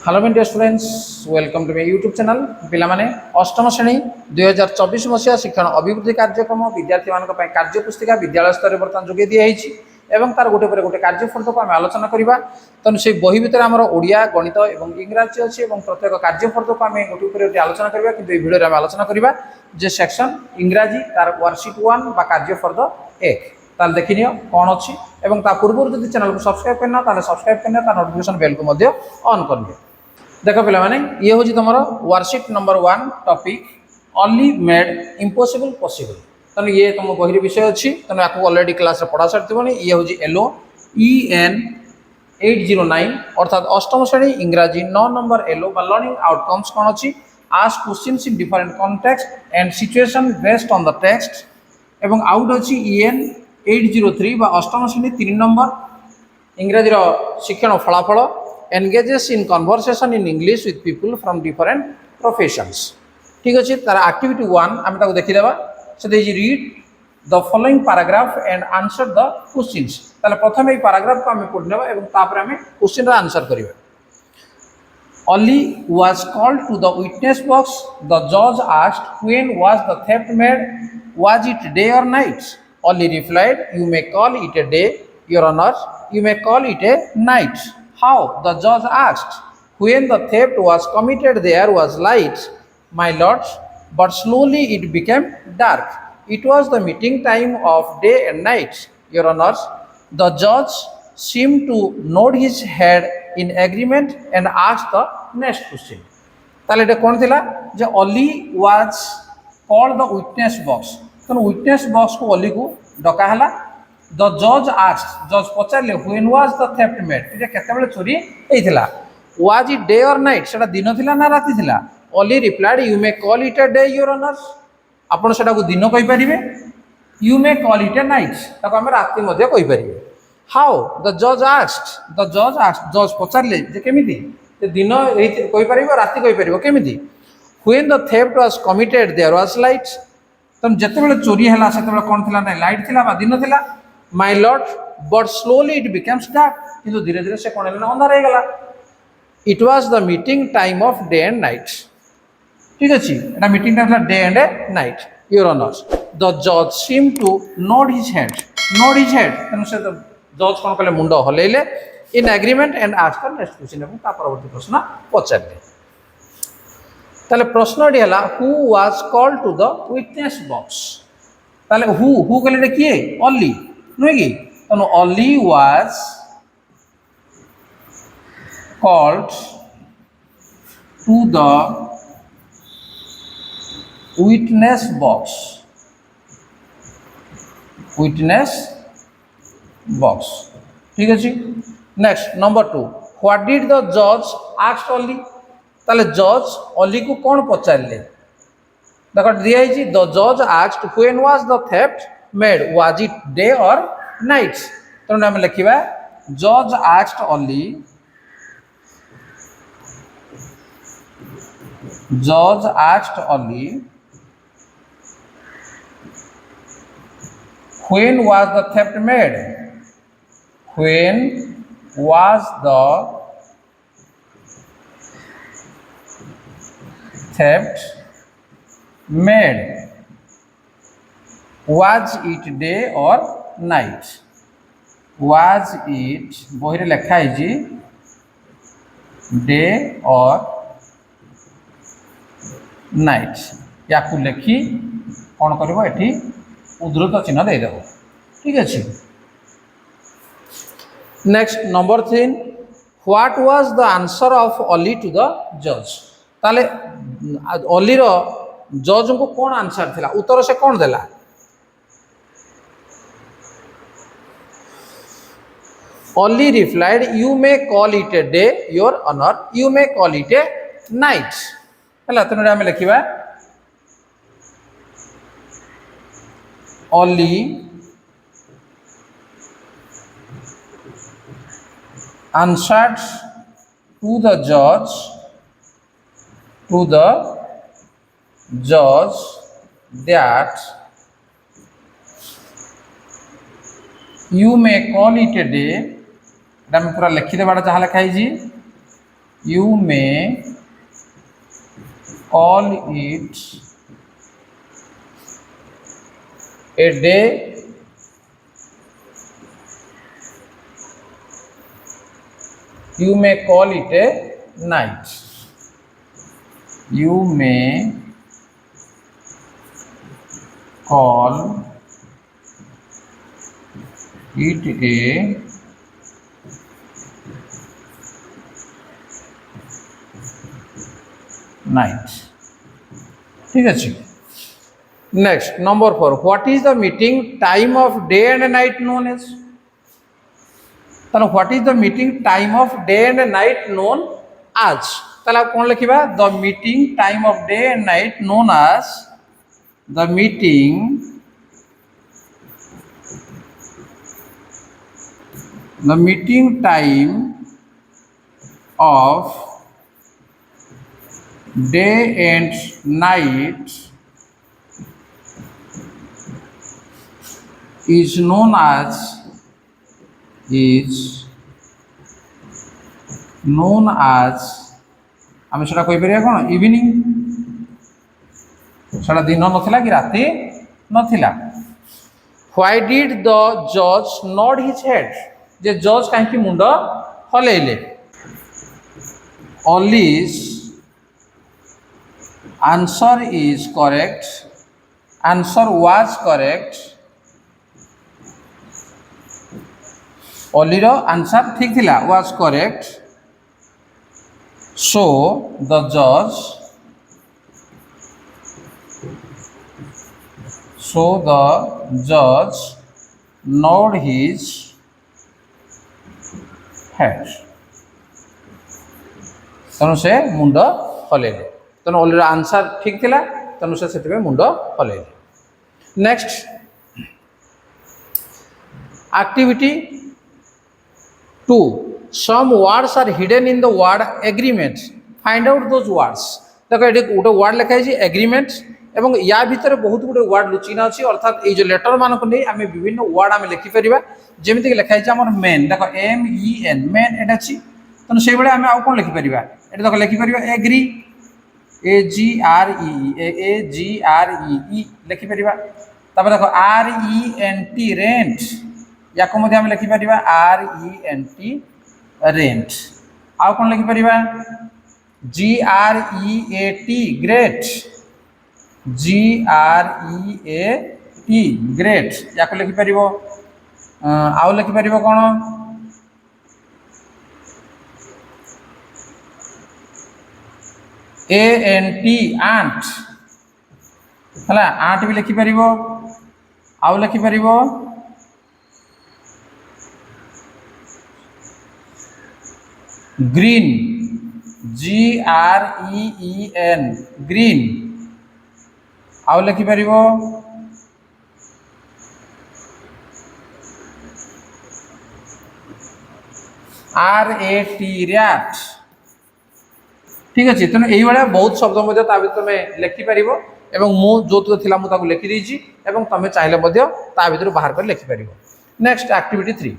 Hello my dear students, welcome to my YouTube channel. पिला माने अष्टम श्रेणी 2024 मसीहा शिक्षण अभिवृद्धि कार्यक्रम विद्यार्थी मान कार्य पुस्तिका विद्यालय स्तर बर्तमान जोगे दिखाई एवं तार गोटे पर गोटे कार्यफल को आम आलोचना करवा। तेणु से बही भितर आम ओडिया गणित और इंग्राजी अच्छी और प्रत्येक कार्यफल को आम गोटे पर गोटे आलोचना करवा। कि भिडियो आम आलोचना करवा जे सेक्शन इंग्राजी तार वर्कशीट 1 बा कार्यफल 1 ताल देखि नियो कौन अच्छी एवं ता पूर्व जब चैनल को सब्सक्राइब करना ताले सब्सक्राइब करना ता नोटिफिकेशन बेल को मध्य ऑन कर दियो। देख पे मैंने ये हूँ तुम worksheet number 1 topic only made impossible possible. तेणु ये तुम बही विषय अच्छी तेणु आपको ऑलरेडी क्लास पढ़ा सारी। ये हूँ एलो EN 809 अर्थात अष्टम श्रेणी इंग्राजी 9 नंबर एलो बा लर्निंग आउटकम्स कौन अच्छी ask questions in different context and situation based on the text एवं आउट अच्छी EN 803 बा अष्टम श्रेणी 3 नंबर इंग्राजी शिक्षण फलाफल engages in conversation in English with people from different professions। ठीक अच्छे तार एक्टिविटी 1 आम ताको देखि देबा से देजी read the following paragraph and answer the questions. ताले प्रथम ए पैराग्राफ को आम पढ़ नेबा एवं तापर आम क्वेश्चन रा आंसर करिबा। Oli was called to the witness box. The judge asked when was the theft made, was it day or night? Oli replied, you may call it a day, your honor, you may call it a night। How? The judge asked. When the theft was committed there was light, my lord, but slowly it became dark. It was the meeting time of day and night, your honors। The judge seemed to nod his head in agreement and asked the next question। ताले एटा कोन थिला जे Oli was called the witness box। तो witness box को Oli को डका हला। The judge asked, judge पचारे when was the theft made, ये केते बेले चोरी हेइथिला, was it day or night, सेटा दिन थिला ना राति थिला। Oli replied, you may call it a day, your honor। आपण सेटा को दिन कहि परिबे, you may call it a night, ताको हम राति मध्ये कहि परिबे। How? The judge asked, the judge asked, judge पचारे जे केमिति ते दिन कहि परिबो राति कहि परिबो केमिति। When the theft was committed there was light। तम जते बेले चोरी हला सेते बेले कोन थिला ना लाइट थिला बा दिन थिला। My lord, but slowly it becomes dark। किंतु धीरे धीरे से कौन है ना अंधार हो गला। It was the meeting time of day and night। ठीक अच्छी एटा मीटिंग टाइम था day and night, your honours. The judge seemed to nod his head, nod his head तेनु से जज कोन कले मुंडो हलेले in agreement and asked the next question एवं ता परवर्ती प्रश्न पचारले। ताले प्रश्नटी हला who was called to the witness box। ताले who कले किए Oli नुहे कि तनु Oli was called to the witness box, witness box। ठीक है। Next number 2, what did the जज आस्क Oli। ताले जज Oli को कौन पचारले देखो दिया द जज asked when was the theft made, was it day और नाइट। तेणु आम लिखा जज asked Oli, judge asked Oli when was the theft made, when was the theft made, was it day or night, was it बही लिखा है day और night. या लिखि कौन कर एटी उद्धृत चिन्ह देदेव। ठीक अच्छे। Next number 3, what was the answer of Oli to the जज। ताले Oli रो जज को कौन आंसर थिला, उत्तर से कौन देला। Oli replied, you may call it a day, your honor, you may call it a night। हला तेणु आम लिखा Oli answered to the judge that you may call it a day। पूरा लिखिदेवा जहाँ लिखाई you may call it a day, you may call it a night. You may call it a night. ঠিক আছে। Next, number 4. What is the meeting time of day and night known as? তাহলে what is the meeting time of day and night known as? তাহলে কোন লিখিবা? The meeting time of day and night known as the meeting time of day and night is known as আমি সেটা কইপারিবা কোন evening, সেটা দিন নথিলা কি রাতে নথিলা। Why did the judge nod his head? যে জজ কাহিঁকি মুন্ড হলেইলে? Always answer is correct, answer was correct, অলির আনসার ঠিক ଥିଲା, was correct, so the judge nod his head, ତେଣୁ ସେ ମୁଣ୍ଡ ହଲେଇଲେ। ତେଣୁ ଅଲିର ଆନ୍ସର ଠିକ୍ ଥିଲା, ତେଣୁ ସେ ସେଥିପାଇଁ ମୁଣ୍ଡ ହଲେଇଲେ। Next, activity 2. Some words are hidden in the word agreement. Find out those words. देखो ये गोटे वर्ड लिखा है एग्रीमेंट, एवं या भितर बहुत गुटे वर्ड लुचिना अच्छी, अर्थात ये जो लेटर मान को नहीं आम विभिन्न वर्ड आम लिखिपर जमीक लिखाई आम मेन, देख MEN मेन एट अच्छी, तेणु से भाई आम आउ कौन लिखिपर ये देख लिखिपर एग्री AGREE लिखिपर, देख RENT रेंट, या आम लिखिपर RENT रेंट, आउ कौन लिखिपर GREAT ग्रेट, GREAT ग्रेट, या लिखिपर आउ लिखिपर कौन ANT आंट है, आंट भी लिखिपर आउ लिखिपर ग्रीन GREEN ग्रीन, आउ लिखिपर RAT रैट। ठीक अच्छे, तेणु यही बहुत शब्द तुम लिखिपर मु जो थी मुझे लिखिदी तुम चाहिए भर बाहर कर लिखिपर। Next, activity 3.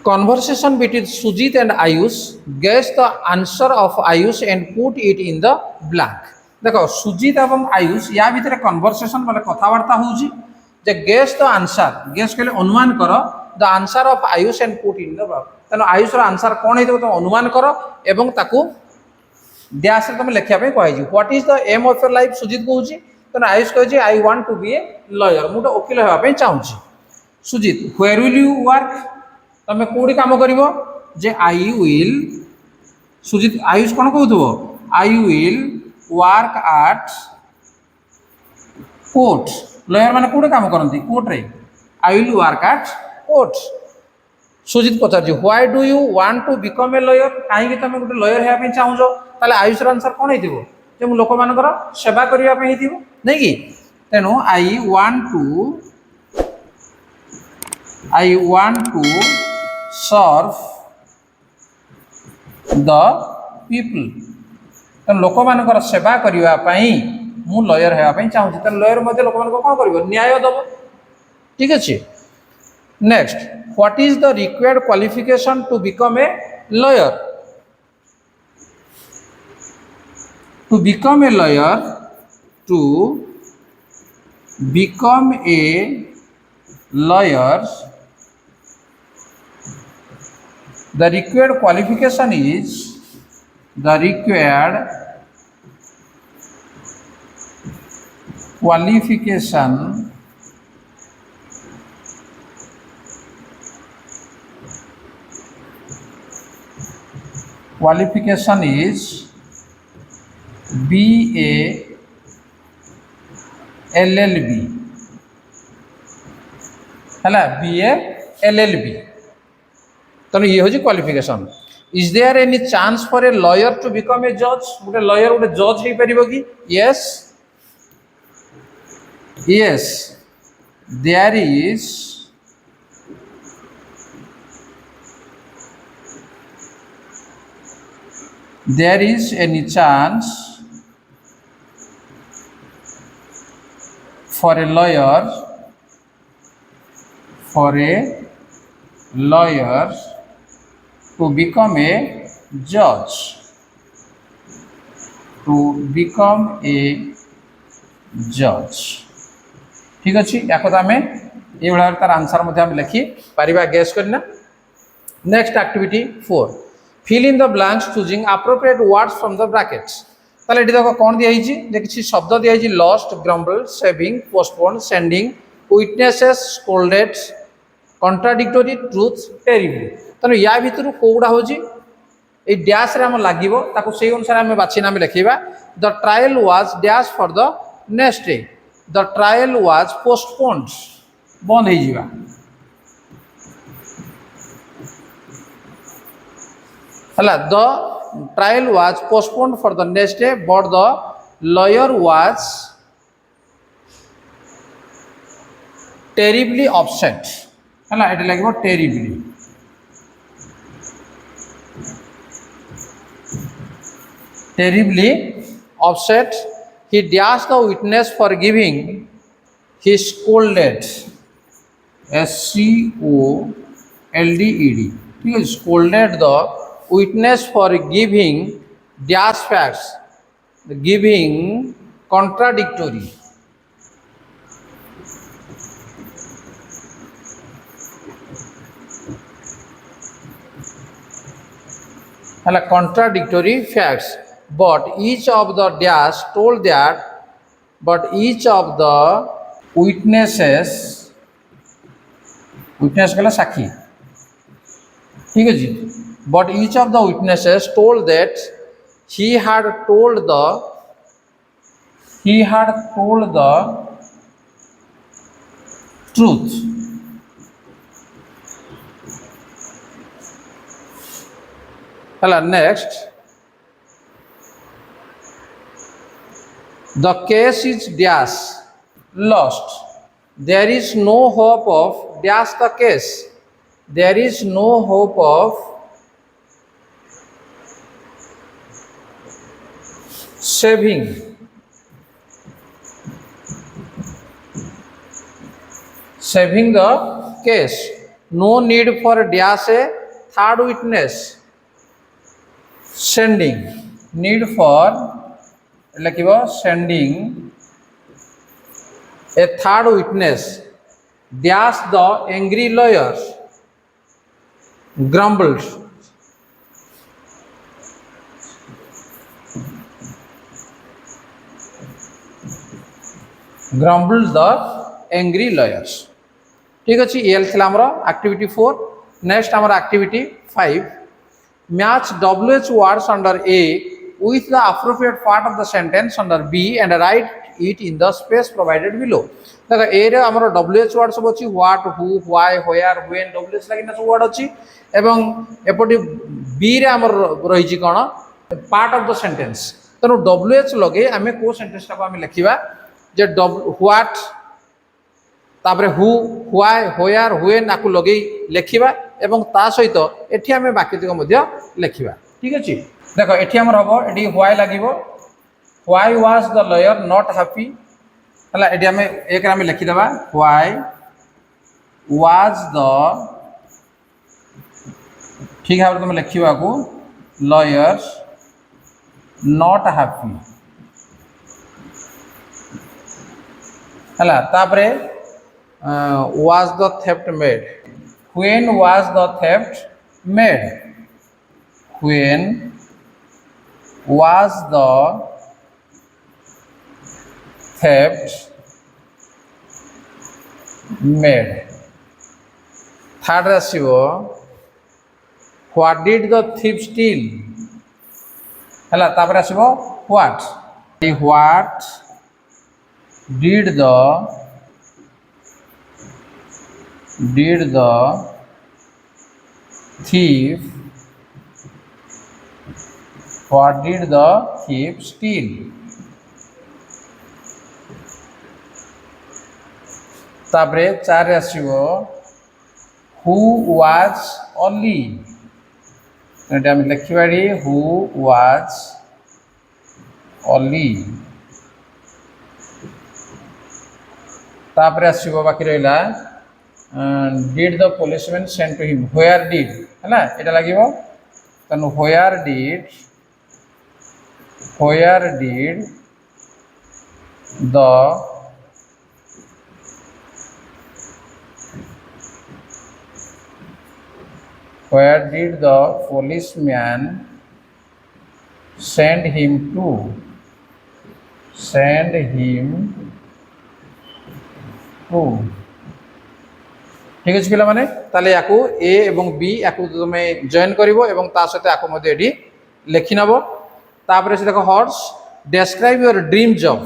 Conversation between Sujit and Ayush. Guess the answer of Ayush and put it in the blank. देखो सुजीत एवं आयुष या भितर कन्वर्सेशन बोले कथबार्ता होउची, जे गेस द आंसर, गेस कहले अनुमान करो, the answer of Ayush and put in the box. तेनो आयुष रो आंसर कोन हेतु तुम अनुमान करो एवं ताकू डैश रे तुम लिखिया पे कहै छी। What is the aim of your life Sujit कहूची, तेनो आयुष कहै छी I want to be a lawyer, मुटा वकील हेबा पे चाहूची। Sujit where will you work, तमे कोडी काम करिवो, जे आई विल, सुजीत आयुष कोन कहउथबो I will work at court, lawyer माने कोडे काम करंती कोर्ट रे, I will work at court. Sujit पचार why do you want to become a lawyer, कहीं तुम गोटे लॉयर होगा चाहूच, ताले आयुष आंसर कौन हो लोक मान सेवा करने नहीं कि, तेणु I want to serve the people, तेणु लोक मान सेवा करने मु लॉयर होगा चाहूँगी, तेणु लॉयर लोक मान कौन कर न्याय दब। ठीक अच्छे। Next, what is the required qualification to become a lawyer. To become a lawyer, to become a lawyer, the required qualification is qualification is BA LLB है BA LLB तेणु ये हूँ qualification. Is there any chance for a lawyer to become a जज गोटे lawyer गोटे जज हो पार कि yes yes there is any chance for a lawyer to become a judge, ठीक अच्छे या आम ये तार आंसर लिखि पारिबा गेस करना. Next activity 4 fill in the blanks choosing appropriate words from the brackets. ताले एटी देखो कौन दिया किसी शब्द दिया lost grumble saving postpone sending witnesses scolded contradictory truth terrible. तेणु या भितर कौटा हूँ ये डैश रे आम लगे से अनुसार आम बाछिना आम लिखा the trial was dash for the next day. The trial was postponed बंद हो जावा. The trial was postponed for the next day but the lawyer was terribly upset. है ये लगे terribly upset. He dashed the witness for giving. He scolded SCOLDED. ठीक है scolded the witness for giving dash facts, giving contradictory. Contradictory facts, but each of the dash told that, but each of the witnesses, witness कला साक्षी, ठीक है जी. But each of the witnesses told that he had told the truth. Next, the case is dash lost. There is no hope of dash the case. There is no hope of saving the case. No need for dash a third witness. Sending need for sending a third witness. Dash the angry lawyer grumbled. Grumbled the angry lawyers. ठीक अच्छे ये थी आमर activity 4. Next आमर activity 5 match WH words under A with the appropriate part of the sentence under B and write it in the space provided below. देखो A रे आमर WH word सब अच्छी what, who, why, where, when WH लगी सब word अच्छी एवं एपटी B रे आमर रही कौन part of the sentence. तेणु WH लगे आम को सेंटेंस टाक आम लिखा जे व्हाट तापर हु व्हाई व्हेयर व्हेन आपको लगे लिखा एवं ता सहित एठी आम बाक्यतिक लिखा. ठीक अच्छे देख ये आम हम ये व्हाई लगे why was the lawyer not happy है ये आम एक आम लिखिदे व्हाई वाज द ठीक भाव तुम लिखा को लॉयर्स नॉट हैप्पी है तापरे was the theft made when was the theft made when was the theft made third आसीबो what did the thief steal है तापर आसीबो what did the thief what did the thief steal तापरे चार आसीबो who was only एटा हम लिखिबाडी who was only तापरे आसीबो बाकी रहिला did the policeman send to him where did है ना एटा लागिबो तनु where did the where did the policeman send him to ठीक अच्छे पिला माने ताले याकू ए एवं बी याकू तुम जॉइन करिवो एवं ता सहित याकू मध्ये एडी लिखि नबो तापरे से देखो horse describe your dream job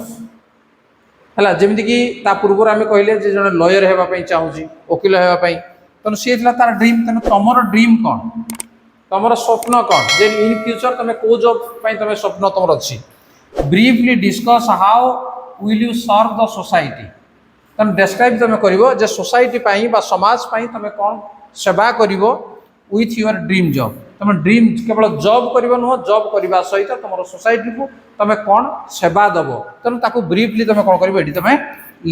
हला जेमिति कि ता पूर्व आमे कहले जे जने लॉयर हेबा पई चाहूची वकील हेबा पई तनो से थिला तार ड्रीम तनो तमरो ड्रीम कोन तमरो स्वप्न कोन जे इन फ्यूचर तमे को जॉब पई तमे स्वप्न तमरो अछि briefly discuss how will you serve the society तम डिस्क्राइब तुम करिवो जे सोसाइटी पाई बा समाज पाई तुम कौन सेवा करिवो विथ योर ड्रीम जॉब तुम ड्रीम केवल जॉब करिवो नुह जॉब करबा सहित तुम सोसाइटी को तुम कौन सेवा दबो तेणु ताकू ब्रीफली तुम कौन करिवो एडी तुम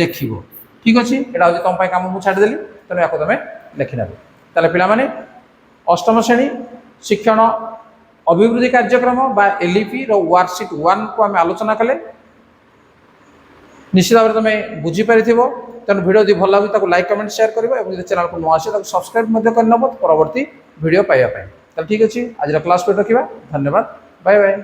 लिखिवो ठीक अछि एटा होची तुम पाई काम मु छाडी देली तेणु याको तुम लिखि नेबो ताले पिला माने अष्टम श्रेणी शिक्षण अभिवृद्धि कार्यक्रम बा एलईपी रो वर्कशीट 1 को आम आलोचना कले निश्चित भाव में तुम बुझीपार तेणु भिडियो यदि भल लगे तो लाइक कमेंट शेयर कर चैनल को नुआ आसे सब्सक्राइब करनब परवर्ती भिडियो पाइबा तो ठीक अच्छे आज क्लास को रखा धन्यवाद बाय बाय।